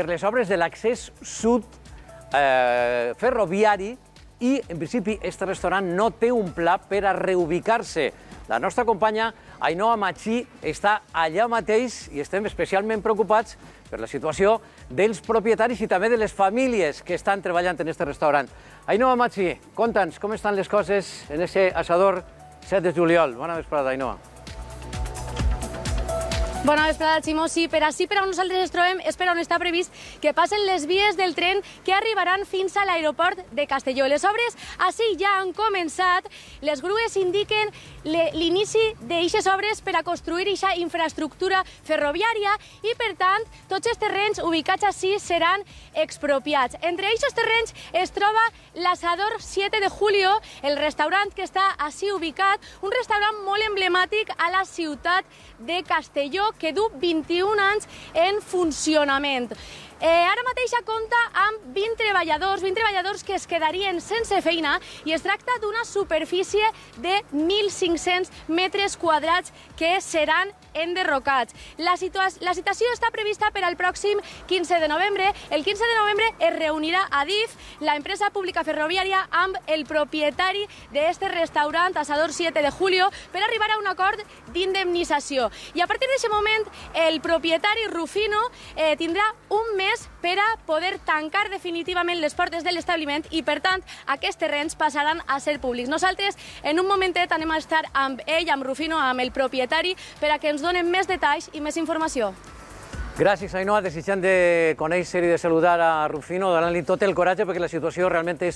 per les obres de l'accés sud ferroviari i, en principi, aquest restaurant no té un pla per a reubicar-se. La nostra companya Ainhoa Machí està allà mateix i estem especialment preocupats per la situació dels propietaris i també de les famílies que estan treballant en aquest restaurant. Ainhoa Machí, conta'ns com estan les coses en aquest assador 7 de juliol. Bona vesprada, Ainhoa. Bona vesprada, Ximo. Sí, per ací per on nosaltres ens trobem és per on està previst que passen les vies del tren que arribaran fins a l'aeroport de Castelló. Les obres ací ja han començat. Les grues indiquen l'inici d'eixes obres per a construir eixa infraestructura ferroviària i, per tant, tots els terrenys ubicats ací seran expropiats. Entre eixos terrenys es troba l'Asador 7 de Julio, el restaurant que està ací ubicat, un restaurant molt emblemàtic a la ciutat de Castelló, que du 21 anys en funcionament. Ara mateix compta amb 20 treballadors que es quedarien sense feina i es tracta d'una superfície de 1.500 metres quadrats que seran enderrocats. La citació està prevista per al pròxim 15 de novembre. El 15 de novembre es reunirà Adif, la empresa pública ferroviària, amb el propietari d'aquest restaurant, Asador 7 de Julio, per arribar a un acord d'indemnització. I a partir d'aquest moment, el propietari Rufino tindrà un mes per a poder tancar definitivament les portes de l'establiment i, per tant, aquests terrenys passaran a ser públics. Nosaltres, en un momentet, anem a estar amb ell, amb Rufino, amb el propietari, per a que ens donen més detalls i més informació. Gràcies, Ainhoa. Desitjant de conèixer i de saludar a Rufino, donant-li tot el coratge perquè la situació realment és